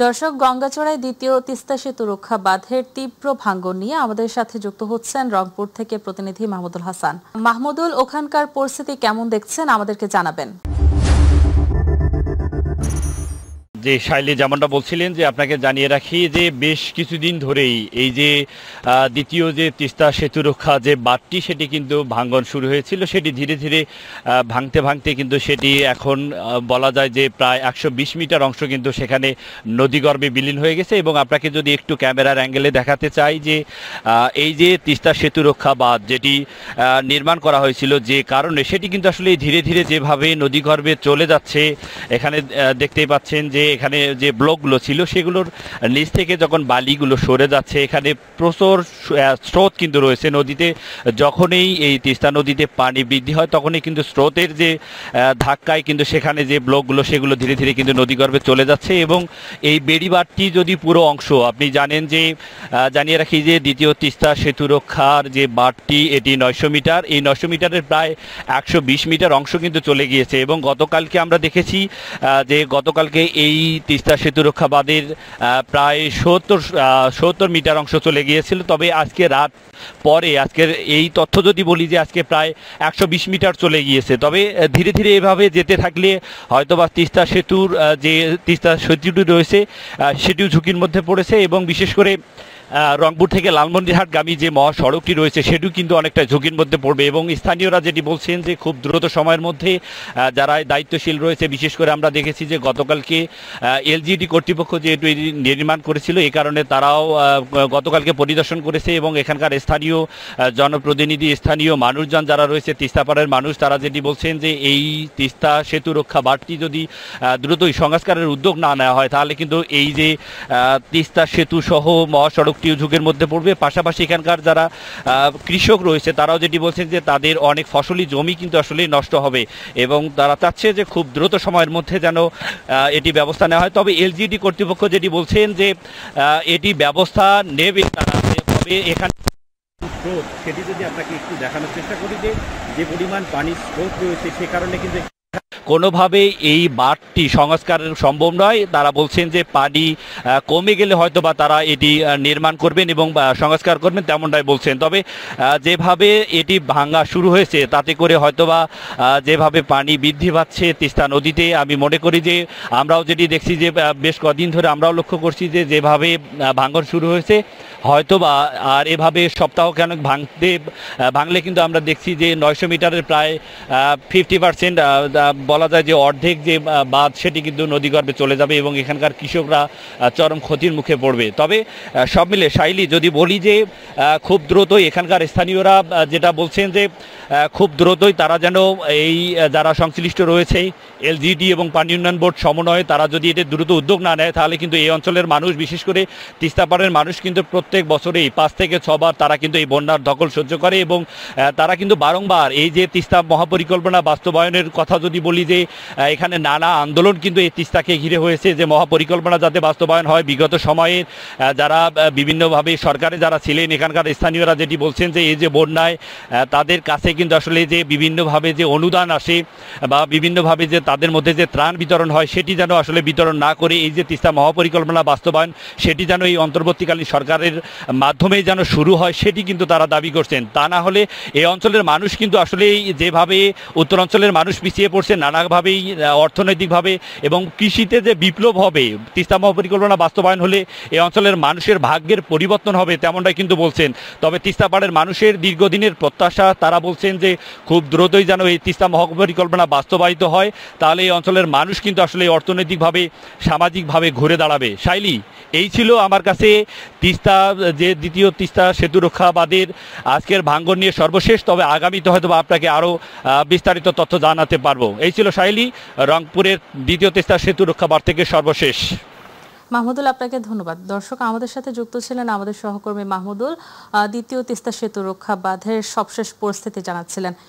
দর্শক, গঙ্গাচড়ায় দ্বিতীয় তিস্তা সেতু রক্ষা বাঁধের তীব্র ভাঙ্গন নিয়ে আমাদের সাথে যুক্ত হচ্ছেন রংপুর থেকে প্রতিনিধি মাহমুদুল হাসান। মাহমুদুল, ওখানকার পরিস্থিতি কেমন দেখছেন আমাদেরকে জানাবেন। যে শাইলি যেমনটা বলছিলেন, যে আপনাকে জানিয়ে রাখি যে বেশ কিছুদিন ধরেই এই যে দ্বিতীয় যে তিস্তা সেতু রক্ষা যে বাঁধটি সেটি কিন্তু ভাঙ্গন শুরু হয়েছিল, সেটি ধীরে ধীরে ভাঙতে ভাঙতে কিন্তু সেটি এখন বলা যায় যে প্রায় 120 মিটার অংশ কিন্তু সেখানে নদীগর্ভে বিলীন হয়ে গেছে। এবং আপনাকে যদি একটু ক্যামেরার অ্যাঙ্গেলে দেখাতে চাই যে এই যে তিস্তা সেতু রক্ষা বাঁধ যেটি নির্মাণ করা হয়েছিল যে কারণে, সেটি কিন্তু আসলে ধীরে ধীরে যেভাবে নদীগর্ভে চলে যাচ্ছে, এখানে দেখতেই পাচ্ছেন যে এখানে যে ব্লকগুলো ছিল সেগুলোর নিচ থেকে যখন বালিগুলো সরে যাচ্ছে, এখানে প্রচুর স্রোত কিন্তু রয়েছে নদীতে। যখনই এই তিস্তা নদীতে পানি বৃদ্ধি হয় তখনই কিন্তু স্রোতের যে ধাক্কায় কিন্তু সেখানে যে ব্লকগুলো সেগুলো ধীরে ধীরে কিন্তু নদীগর্ভে চলে যাচ্ছে। এবং এই বেড়িবাঁধটি যদি পুরো অংশ আপনি জানেন যে জানিয়ে রাখি যে দ্বিতীয় তিস্তা সেতু রক্ষার যে বাঁধটি এটি 900 মিটার, এই 900 মিটারের প্রায় 120 মিটার অংশ কিন্তু চলে গিয়েছে। এবং গতকালকে আমরা দেখেছি যে গতকালকে এই তিস্তা সেতু রক্ষা বাঁধের প্রায় 70 মিটার অংশ চলে গিয়েছিল। তবে আজকে রাত পরে আজকের এই তথ্য যদি বলি যে আজকে প্রায় 120 মিটার চলে গিয়েছে। তবে ধীরে ধীরে এভাবে যেতে থাকলে হয়তোবা তিস্তা সেতুর যে তিস্তা সেতুটি রয়েছে সেটিও ঝুঁকির মধ্যে পড়েছে। এবং বিশেষ করে রংপুর থেকে লালমনিরহাটগামী যে মহাসড়কটি রয়েছে সেটিও কিন্তু অনেকটা ঝুঁকির মধ্যে পড়বে। এবং স্থানীয়রা যেটি বলছেন যে খুব দ্রুত সময়ের মধ্যে যারা দায়িত্বশীল রয়েছে, বিশেষ করে আমরা দেখেছি যে গতকালকে এলজিডি কর্তৃপক্ষ যে এটি নির্মাণ করেছিল, এই কারণে তারাও গতকালকে পরিদর্শন করেছে। এবং এখানকার স্থানীয় জনপ্রতিনিধি, স্থানীয় মানুষজন যারা রয়েছে, তিস্তাপাড়ের মানুষ, তারা যেটি বলছেন যে এই তিস্তা সেতু রক্ষা বাঁধটি যদি দ্রুতই সংস্কারের উদ্যোগ না নেওয়া হয় তাহলে কিন্তু এই যে তিস্তা সেতু সহ মহাসড়ক ঝুঁকির মধ্যে পড়বে। পাশাপাশি এখানকার যারা কৃষক রয়েছে তারাও যেটি বলছেন যে তাদের অনেক ফসলি জমি কিন্তু আসলে নষ্ট হবে এবং তারা চাচ্ছে যে খুব দ্রুত সময়ের মধ্যে যেন এটি ব্যবস্থা নেওয়া হয়। তবে এলজিডি কর্তৃপক্ষ যেটি বলছেন যে এটি ব্যবস্থা নেবে তারা, তবে এখানে স্রোত সেটি যদি আপনাকে একটু দেখানোর চেষ্টা করি যে পরিমাণ পানির স্রোত রয়েছে সে কারণে কিন্তু কোনোভাবে এই বাঁধটি সংস্কার সম্ভব নয়। তারা বলছেন যে পানি কমে গেলে হয়তো বা তারা এটি নির্মাণ করবেন এবং সংস্কার করবেন, তেমনটাই বলছেন। তবে যেভাবে এটি ভাঙা শুরু হয়েছে তাতে করে হয়তোবা যেভাবে পানি বৃদ্ধি পাচ্ছে তিস্তা নদীতে, আমি মনে করি যে আমরাও যেটি দেখছি যে বেশ কদিন ধরে আমরাও লক্ষ্য করছি যে যেভাবে ভাঙন শুরু হয়েছে হয়তোবা আর এভাবে সপ্তাহ কেন ভাঙলে কিন্তু আমরা দেখছি যে 900 মিটারের প্রায় 50% বলা যায় যে অর্ধেক যে বাঁধ সেটি কিন্তু নদীগর্ভে চলে যাবে এবং এখানকার কৃষকরা চরম ক্ষতির মুখে পড়বে। তবে সব মিলে শাইলি যদি বলি যে খুব দ্রুতই এখানকার স্থানীয়রা যেটা বলছেন যে খুব দ্রুতই তারা যেন এই যারা সংশ্লিষ্ট রয়েছে এলজিডি এবং পানি উন্নয়ন বোর্ড সমন্বয়ে তারা যদি এটা দ্রুত উদ্যোগ না নেয় তাহলে কিন্তু এই অঞ্চলের মানুষ, বিশেষ করে তিস্তাপাড়ের মানুষ কিন্তু প্রত্যেক বছরেই 5 থেকে 6 বার তারা কিন্তু এই বন্যার ধকল সহ্য করে এবং তারা কিন্তু বারংবার এই যে তিস্তা মহাপরিকল্পনা বাস্তবায়নের কথা যদি বলি যে এখানে নানা আন্দোলন কিন্তু এই তিস্তাকে ঘিরে হয়েছে যে মহাপরিকল্পনা যাতে বাস্তবায়ন হয়। বিগত সময়ে যারা বিভিন্নভাবে সরকারে যারা ছিলেন এখানকার স্থানীয়রা যেটি বলছেন যে এই যে বন্যায় তাদের কাছে কিন্তু আসলে যে বিভিন্নভাবে যে অনুদান আসে বা বিভিন্নভাবে যে তাদের মধ্যে যে ত্রাণ বিতরণ হয় সেটি যেন আসলে বিতরণ না করে এই যে তিস্তা মহাপরিকল্পনা বাস্তবায়ন সেটি যেন এই অন্তর্বর্তীকালীন সরকারের মাধ্যমেই যেন শুরু হয় সেটি কিন্তু তারা দাবি করছেন। তা না হলে এই অঞ্চলের মানুষ কিন্তু আসলে যেভাবে উত্তর অঞ্চলের মানুষ পিছিয়ে পড়ছে নানাভাবেই অর্থনৈতিকভাবে এবং কৃষিতে যে বিপ্লব হবে, তিস্তা মহাপরিকল্পনা বাস্তবায়ন হলে এই অঞ্চলের মানুষের ভাগ্যের পরিবর্তন হবে তেমনটাই কিন্তু বলছেন। তবে তিস্তাপাড়ের মানুষের দীর্ঘদিনের প্রত্যাশা, তারা বলছেন যে খুব দ্রুতই যেন এই তিস্তা মহাপরিকল্পনা বাস্তবায়িত হয়, তাহলে এই অঞ্চলের মানুষ কিন্তু আসলে অর্থনৈতিকভাবে সামাজিকভাবে ঘুরে দাঁড়াবে। শাইলি, এই ছিল আমার কাছে তিস্তা যে দ্বিতীয় তিস্তা সেতু রক্ষা বাঁধের আজকের ভাঙ্গন নিয়ে সর্বশেষ। তবে আগামীতে হয়তো আপনাকে আরও বিস্তারিত তথ্য জানাতে পারবো। এই ছিল শাইলি, রংপুরের দ্বিতীয় তিস্তা সেতু রক্ষা বাঁধ থেকে সর্বশেষ। মাহমুদুল, আপনাকে ধন্যবাদ। দর্শক, আমাদের সাথে যুক্ত ছিলেন আমাদের সহকর্মী মাহমুদুল, দ্বিতীয় তিস্তা সেতু রক্ষা বাঁধের সবশেষ পরিস্থিতি জানাচ্ছিলেন।